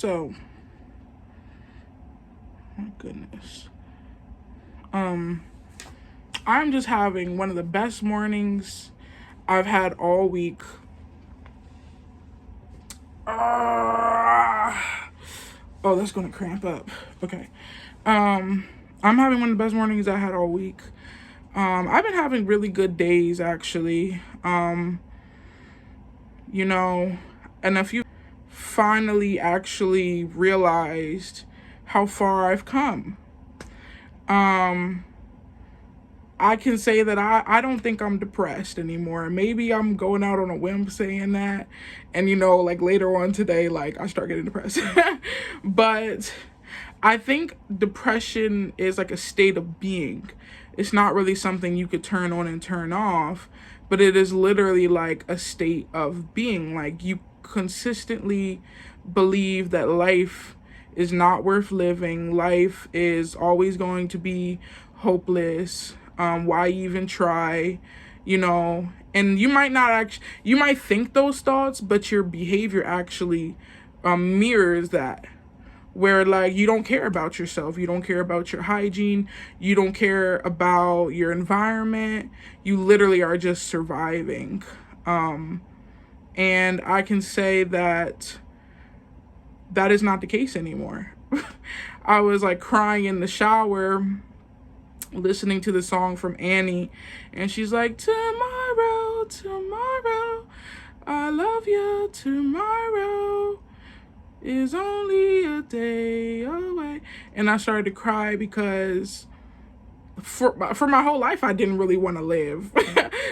So, my goodness. I'm just having one of the best mornings I've had all week. Oh, that's gonna cramp up. Okay. I'm having one of the best mornings I had all week. I've been having really good days actually. You know, and if you finally actually realized how far I've come. I can say that I don't think I'm depressed anymore. Maybe I'm going out on a whim saying that. And, like later on today, like I start getting depressed. But I think depression is like a state of being. It's not really something you could turn on and turn off, but it is literally like a state of being. Like you consistently believe that life is not worth living. Life is always going to be hopeless. Why even try? And you might not actually, you might think those thoughts, but your behavior actually mirrors that. Where like you don't care about yourself, you don't care about your hygiene, you don't care about your environment, you literally are just surviving. And I can say that that is not the case anymore. I was like crying in the shower listening to the song from Annie, and she's like, tomorrow, tomorrow, I love you, tomorrow is only a day away. And I started to cry because for my whole life I didn't really want to live.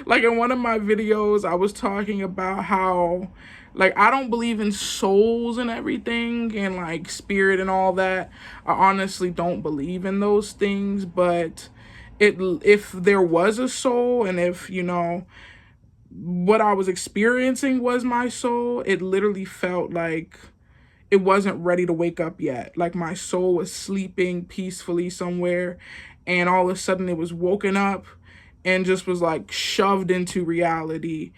Like in one of my videos I was talking about how like I don't believe in souls and everything and like spirit and all that. I honestly don't believe in those things, but if there was a soul and if what I was experiencing was my soul, it literally felt like it wasn't ready to wake up yet. Like my soul was sleeping peacefully somewhere, and all of a sudden it was woken up and just was like shoved into reality.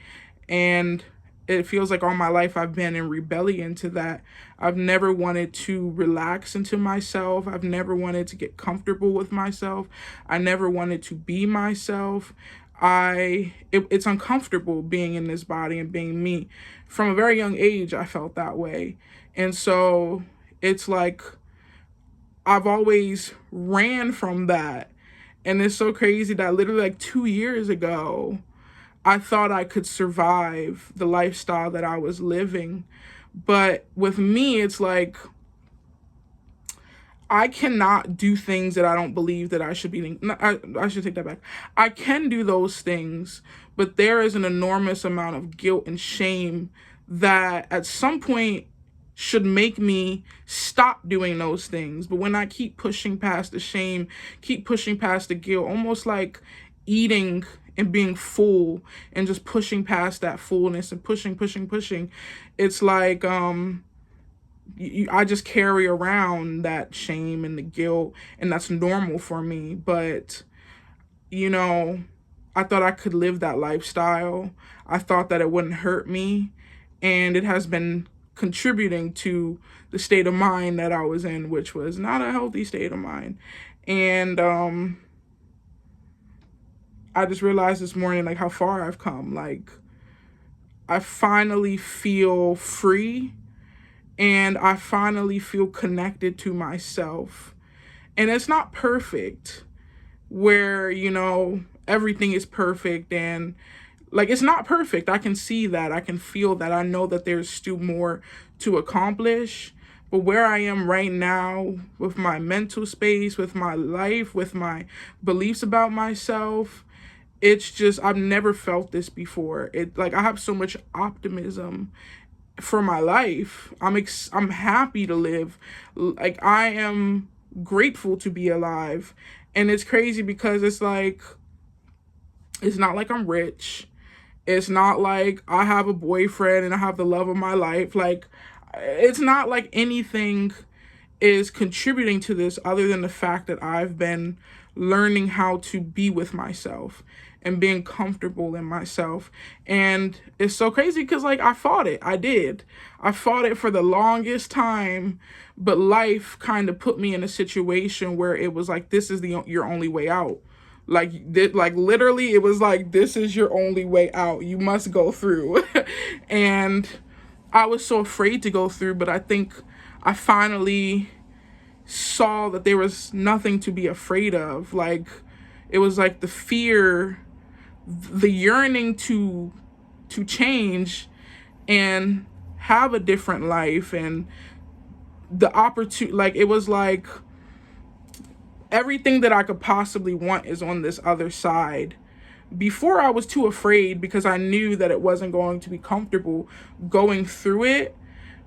And it feels like all my life I've been in rebellion to that. I've never wanted to relax into myself. I've never wanted to get comfortable with myself. I never wanted to be myself. It's uncomfortable being in this body and being me. From a very young age, I felt that way. And so it's like I've always ran from that. And it's so crazy that literally like 2 years ago, I thought I could survive the lifestyle that I was living. But with me, it's like I cannot do things that I don't believe that I should be doing. No, I should take that back. I can do those things, but there is an enormous amount of guilt and shame that at some point should make me stop doing those things. But when I keep pushing past the shame, keep pushing past the guilt, almost like eating and being full and just pushing past that fullness and pushing, it's like I just carry around that shame and the guilt, and that's normal for me. But I thought I could live that lifestyle. I thought that it wouldn't hurt me, and it has been contributing to the state of mind that I was in, which was not a healthy state of mind. And I just realized this morning like how far I've come. Like I finally feel free, and I finally feel connected to myself. And it's not perfect where, everything is perfect, and like it's not perfect. I can see that. I can feel that. I know that there's still more to accomplish. But where I am right now with my mental space, with my life, with my beliefs about myself, it's just I've never felt this before. Like I have so much optimism for my life. I'm happy to live. Like I am grateful to be alive. And it's crazy because it's not like I'm rich. It's not like I have a boyfriend and I have the love of my life. Like it's not like anything is contributing to this other than the fact that I've been learning how to be with myself. and being comfortable in myself. And it's so crazy because, like, I fought it. I fought it for the longest time, but life kind of put me in a situation where it was like, this is your only way out. Like literally, it was like, this is your only way out. You must go through. And I was so afraid to go through, but I think I finally saw that there was nothing to be afraid of. Like, it was like the fear, the yearning to change and have a different life, and the opportunity, like, it was like everything that I could possibly want is on this other side. Before, I was too afraid because I knew that it wasn't going to be comfortable going through it,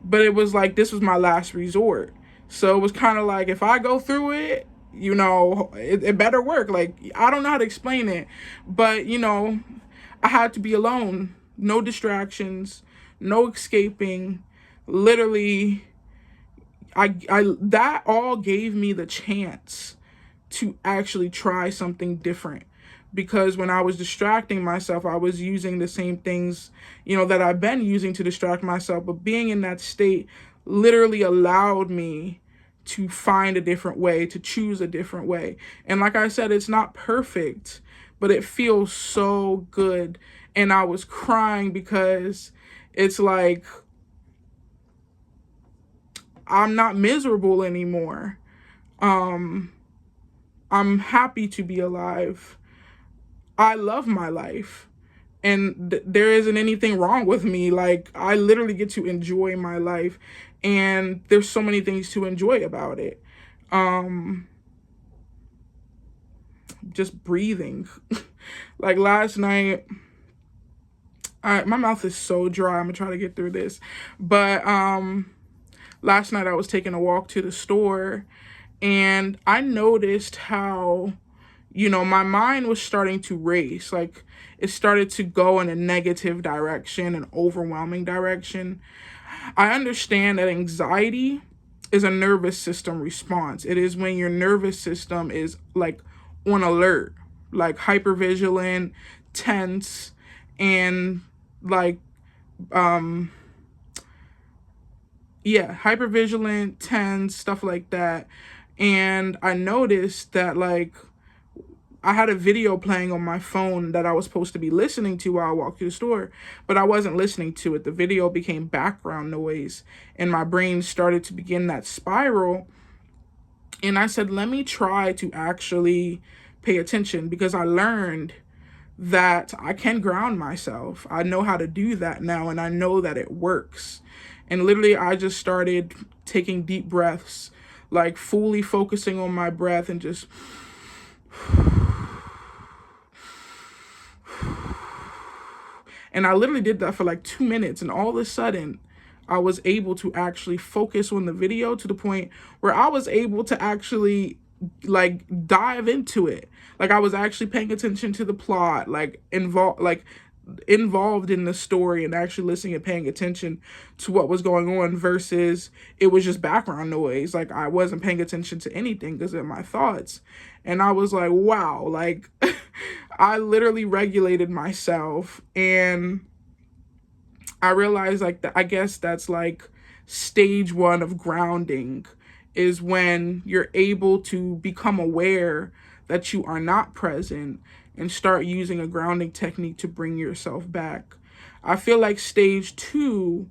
but it was like, this was my last resort. So it was kind of like, if I go through it, it better work. Like, I don't know how to explain it, but I had to be alone, no distractions, no escaping. Literally, I that all gave me the chance to actually try something different, because when I was distracting myself, I was using the same things, that I've been using to distract myself. But being in that state literally allowed me to find a different way, to choose a different way. And like I said, it's not perfect, but it feels so good. And I was crying because it's like, I'm not miserable anymore. I'm happy to be alive. I love my life, and there isn't anything wrong with me. Like, I literally get to enjoy my life, and there's so many things to enjoy about it. Just breathing. Like, last night, my mouth is so dry. I'm gonna try to get through this. But last night I was taking a walk to the store, and I noticed how, my mind was starting to race. Like, it started to go in a negative direction, an overwhelming direction. I understand that anxiety is a nervous system response. It is when your nervous system is like on alert, like hypervigilant, tense, and like, hypervigilant, tense, stuff like that. And I noticed that, like, I had a video playing on my phone that I was supposed to be listening to while I walked to the store, but I wasn't listening to it. The video became background noise, and my brain started to begin that spiral. And I said, let me try to actually pay attention, because I learned that I can ground myself. I know how to do that now, and I know that it works. And literally, I just started taking deep breaths, like fully focusing on my breath, and just and I literally did that for like 2 minutes, and all of a sudden I was able to actually focus on the video to the point where I was able to actually, like, dive into it. Like, I was actually paying attention to the plot, like involved in the story, and actually listening and paying attention to what was going on, versus it was just background noise. Like, I wasn't paying attention to anything because of my thoughts. And I was like, wow, like, I literally regulated myself. And I realized, like, that I guess that's like stage 1 of grounding, is when you're able to become aware that you are not present and start using a grounding technique to bring yourself back. I feel like stage 2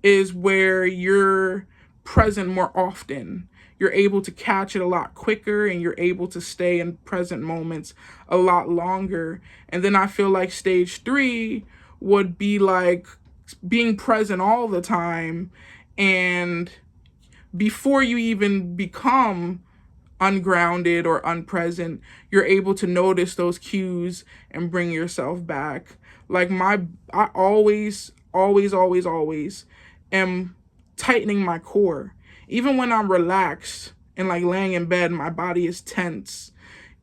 is where you're present more often. You're able to catch it a lot quicker, and you're able to stay in present moments a lot longer. And then I feel like stage 3 would be like being present all the time, and before you even become ungrounded or unpresent, you're able to notice those cues and bring yourself back. Like, I always am tightening my core. Even when I'm relaxed and like laying in bed, my body is tense.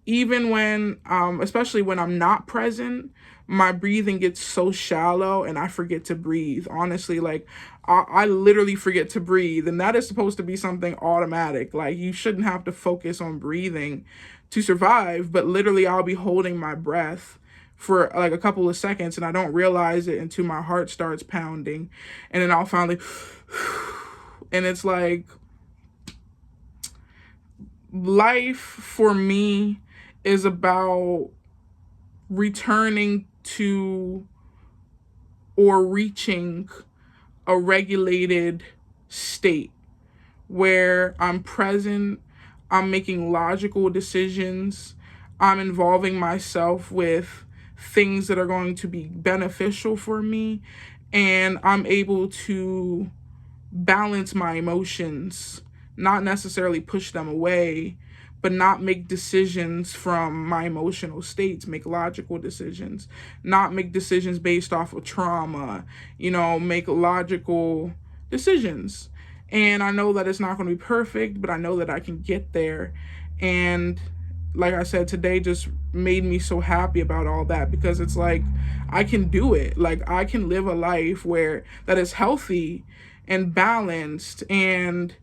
Even when, especially when I'm not present, my breathing gets so shallow and I forget to breathe. Honestly, like, I literally forget to breathe. And that is supposed to be something automatic. Like, you shouldn't have to focus on breathing to survive. But literally, I'll be holding my breath for like a couple of seconds, and I don't realize it until my heart starts pounding, and then I'll finally and it's like, life for me is about returning to or reaching a regulated state where I'm present, I'm making logical decisions, I'm involving myself with things that are going to be beneficial for me, and I'm able to balance my emotions, not necessarily push them away, but not make decisions from my emotional states, make logical decisions, not make decisions based off of trauma, make logical decisions. And I know that it's not going to be perfect, but I know that I can get there. And like I said, today just made me so happy about all that, because it's like, I can do it. Like, I can live a life where that is healthy and balanced. And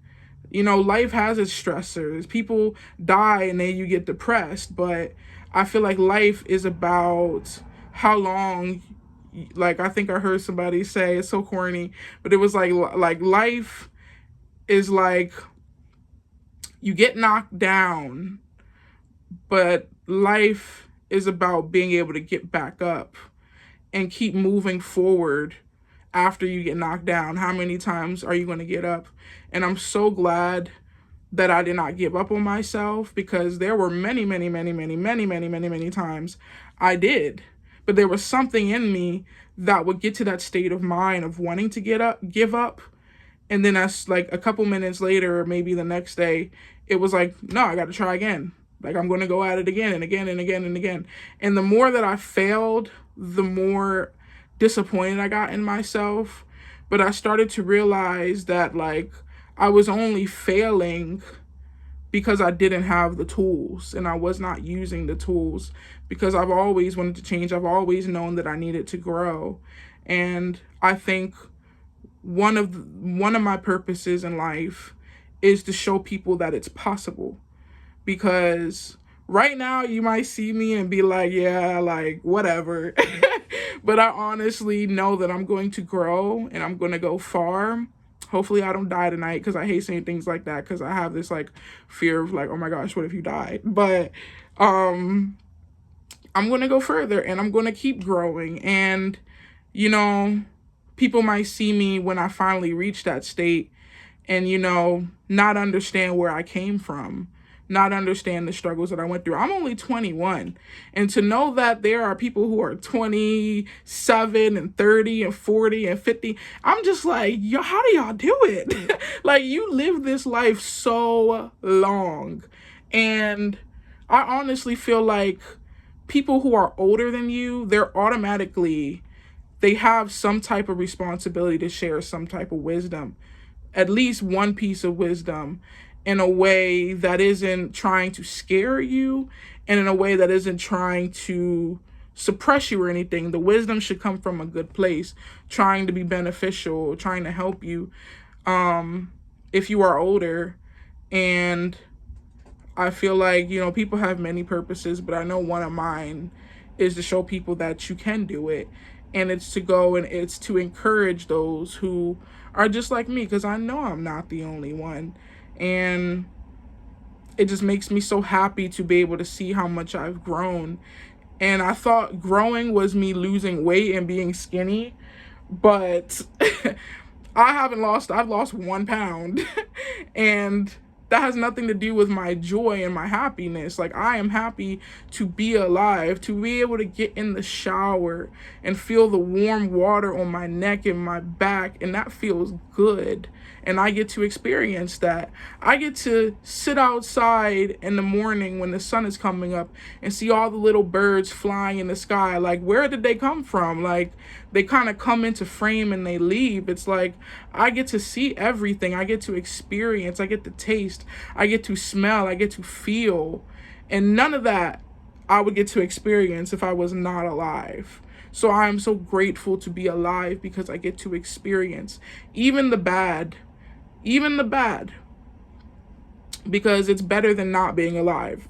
life has its stressors. People die and then you get depressed, but I feel like life is about how long, like, I think I heard somebody say, it's so corny, but it was like life is like, you get knocked down, but life is about being able to get back up and keep moving forward after you get knocked down. How many times are you going to get up? And I'm so glad that I did not give up on myself, because there were many, many, many, many, many, many, many, many times I did. But there was something in me that would get to that state of mind of wanting to give up. And then that's like a couple minutes later, or maybe the next day, it was like, no, I got to try again. Like, I'm going to go at it again and again and again and again. And the more that I failed, the more disappointed I got in myself. But I started to realize that, like, I was only failing because I didn't have the tools, and I was not using the tools, because I've always wanted to change. I've always known that I needed to grow. And I think one of my purposes in life is to show people that it's possible. Because right now you might see me and be like, yeah, like, whatever. But I honestly know that I'm going to grow and I'm going to go far. Hopefully I don't die tonight, because I hate saying things like that, because I have this like fear of like, oh my gosh, what if you died? But I'm going to go further, and I'm going to keep growing. And people might see me when I finally reach that state and not understand where I came from, not understand the struggles that I went through. I'm only 21. And to know that there are people who are 27 and 30 and 40 and 50, I'm just like, yo, how do y'all do it? Like, you live this life so long. And I honestly feel like people who are older than you, they have some type of responsibility to share some type of wisdom, at least one piece of wisdom, in a way that isn't trying to scare you, and in a way that isn't trying to suppress you or anything. The wisdom should come from a good place, trying to be beneficial, trying to help you, if you are older. And I feel like, people have many purposes, but I know one of mine is to show people that you can do it. And it's to go and it's to encourage those who are just like me, because I know I'm not the only one. And it just makes me so happy to be able to see how much I've grown. And I thought growing was me losing weight and being skinny, but I've lost 1 pound. And that has nothing to do with my joy and my happiness. Like, I am happy to be alive, to be able to get in the shower and feel the warm water on my neck and my back, and that feels good. And I get to experience that. I get to sit outside in the morning when the sun is coming up and see all the little birds flying in the sky. Like, where did they come from? Like, they kind of come into frame and they leave. It's like, I get to see everything. I get to experience. I get to taste. I get to smell. I get to feel. And none of that I would get to experience if I was not alive. So I am so grateful to be alive, because I get to experience even the bad, because it's better than not being alive.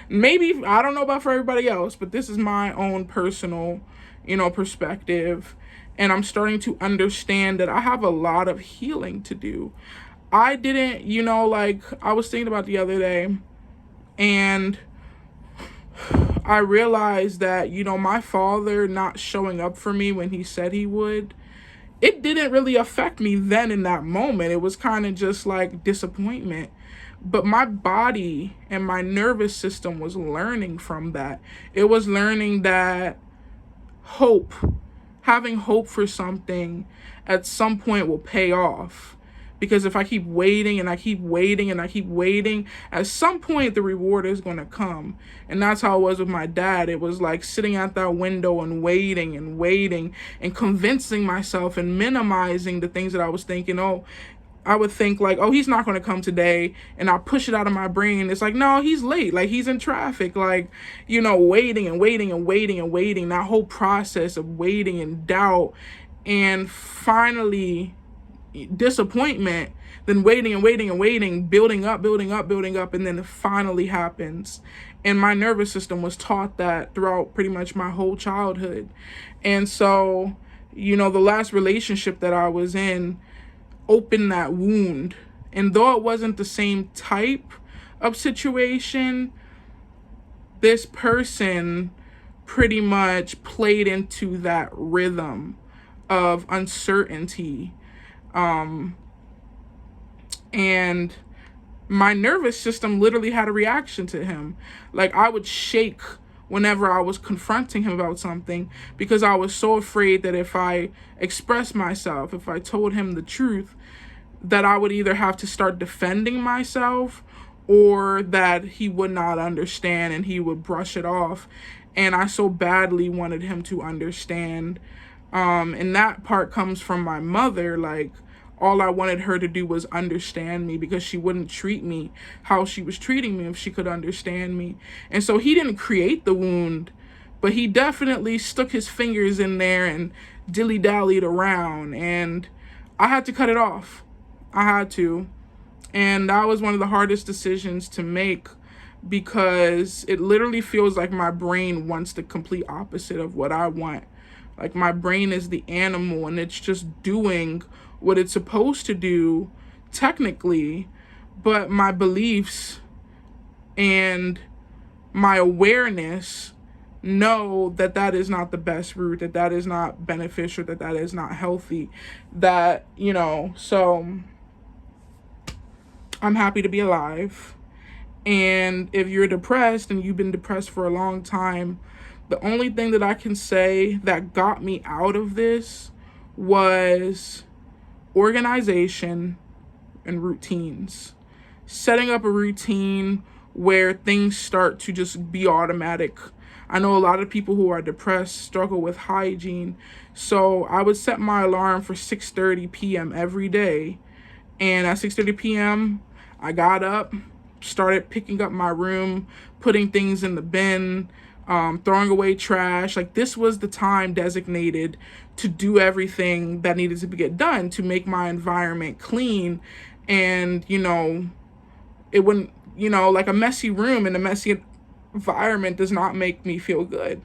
Maybe, I don't know about for everybody else, but this is my own personal, perspective. And I'm starting to understand that I have a lot of healing to do. I didn't, like I was thinking about the other day, and I realized that, my father not showing up for me when he said he would, it didn't really affect me then in that moment. It was kind of just like disappointment. But my body and my nervous system was learning from that. It was learning that hope, having hope for something at some point will pay off. Because if I keep waiting and I keep waiting and I keep waiting, at some point the reward is going to come. And that's how it was with my dad. It was like sitting at that window and waiting and convincing myself and minimizing the things that I was thinking. Oh, I would think like, oh, he's not going to come today. And I push it out of my brain. It's like, no, he's late. Like, he's in traffic. Like, waiting and waiting and waiting and waiting. That whole process of waiting and doubt. And finally, disappointment, then waiting and waiting and waiting, building up, and then it finally happens. And my nervous system was taught that throughout pretty much my whole childhood. And so, the last relationship that I was in opened that wound. And though it wasn't the same type of situation, this person pretty much played into that rhythm of uncertainty. And my nervous system literally had a reaction to him. Like, I would shake whenever I was confronting him about something, because I was so afraid that if I expressed myself, if I told him the truth, that I would either have to start defending myself or that he would not understand and he would brush it off. And I so badly wanted him to understand. And that part comes from my mother. Like, all I wanted her to do was understand me, because she wouldn't treat me how she was treating me if she could understand me. And so he didn't create the wound, but he definitely stuck his fingers in there and dilly-dallied around, and I had to cut it off. I had to. And that was one of the hardest decisions to make, because it literally feels like my brain wants the complete opposite of what I want. Like, my brain is the animal and it's just doing what it's supposed to do technically, but my beliefs and my awareness know that that is not the best route, that that is not beneficial, that that is not healthy, that, so I'm happy to be alive. And if you're depressed and you've been depressed for a long time, the only thing that I can say that got me out of this was organization and routines. Setting up a routine where things start to just be automatic. I know a lot of people who are depressed struggle with hygiene. So I would set my alarm for 6:30 p.m. every day. And at 6:30 p.m., I got up, started picking up my room, putting things in the bin, throwing away trash. Like, this was the time designated to do everything that needed to get done to make my environment clean. And, it wouldn't, like, a messy room and a messy environment does not make me feel good.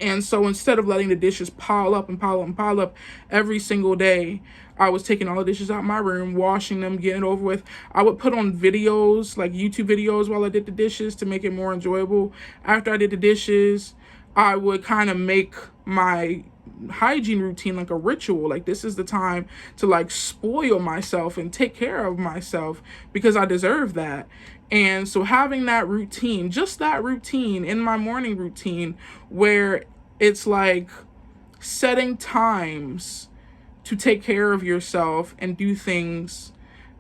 And so instead of letting the dishes pile up and pile up and pile up every single day, I was taking all the dishes out of my room, washing them, getting it over with. I would put on videos, like YouTube videos, while I did the dishes to make it more enjoyable. After I did the dishes, I would kind of make my hygiene routine like a ritual. Like, this is the time to, like, spoil myself and take care of myself, because I deserve that. And so having that routine, just that routine in my morning routine, where it's like setting times to take care of yourself and do things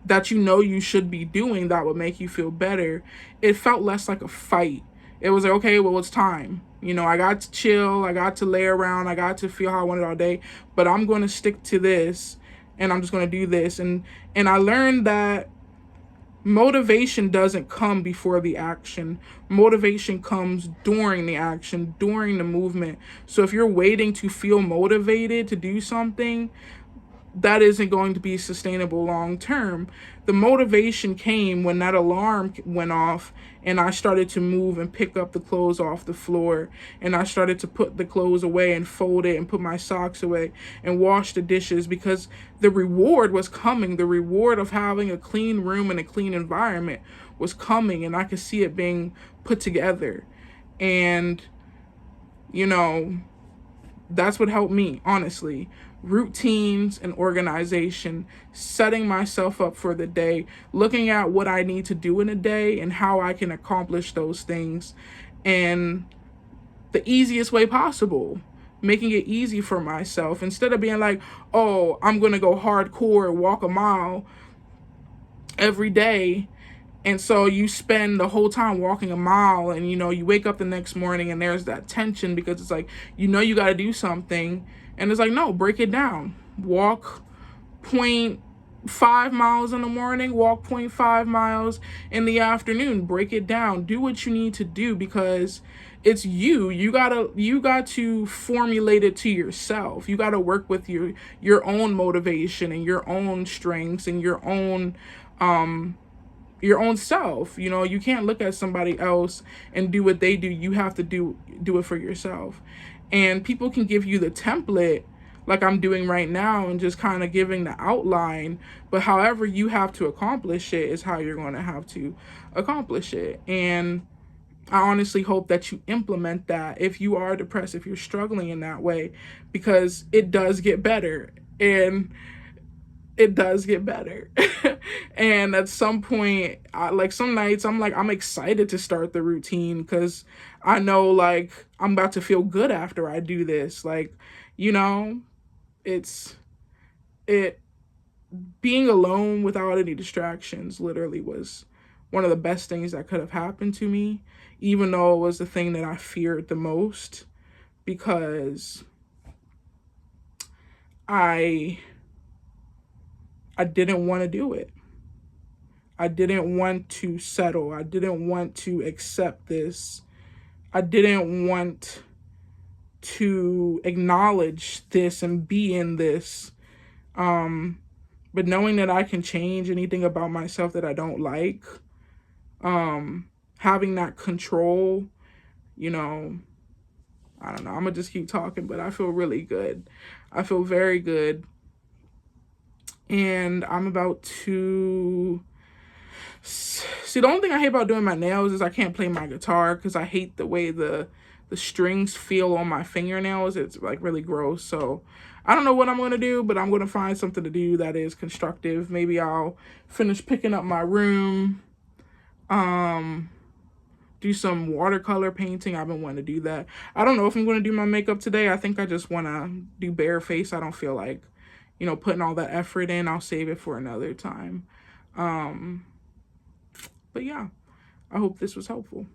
that you should be doing that would make you feel better, it felt less like a fight. It was like, okay, well, it's time. I got to chill, I got to lay around, I got to feel how I wanted all day, but I'm going to stick to this, and I'm just going to do this. And I learned that motivation doesn't come before the action. Motivation comes during the action, during the movement. So if you're waiting to feel motivated to do something, that isn't going to be sustainable long term. The motivation came when that alarm went off and I started to move and pick up the clothes off the floor, and I started to put the clothes away and fold it and put my socks away and wash the dishes, because the reward was coming. The reward of having a clean room and a clean environment was coming, and I could see it being put together. And, you know, that's what helped me, honestly. Routines and organization, setting myself up for the day, looking at what I need to do in a day and how I can accomplish those things in the easiest way possible, making it easy for myself instead of being like, oh, I'm going to go hardcore, walk a mile every day. And so you spend the whole time walking a mile, and you wake up the next morning and there's that tension because it's like, you got to do something. And it's like, no, break it down. Walk 0.5 miles in the morning, walk 0.5 miles in the afternoon. Break it down. Do what you need to do, because it's you. You got to formulate it to yourself. You got to work with your own motivation and your own strengths and your own self. You can't look at somebody else and do what they do. You have to do it for yourself. And people can give you the template like I'm doing right now and just kind of giving the outline, but however you have to accomplish it is how you're going to have to accomplish it. And I honestly hope that you implement that if you are depressed, if you're struggling in that way, because it does get better. And it does get better. And at some point, like some nights, I'm excited to start the routine because I know like I'm about to feel good after I do this. Like, it's it being alone without any distractions literally was one of the best things that could have happened to me, even though it was the thing that I feared the most, because I didn't want to do it. I didn't want to settle. I didn't want to accept this. I didn't want to acknowledge this and be in this. But knowing that I can change anything about myself that I don't like, having that control, I don't know. I'm going to just keep talking, but I feel really good. I feel very good. And I'm about to... See, the only thing I hate about doing my nails is I can't play my guitar because I hate the way the strings feel on my fingernails. It's like really gross. So I don't know what I'm going to do, but I'm going to find something to do that is constructive. Maybe I'll finish picking up my room, do some watercolor painting. I've been wanting to do that. I don't know if I'm going to do my makeup today. I think I just want to do bare face. I don't feel like, putting all that effort in. I'll save it for another time. But yeah, I hope this was helpful.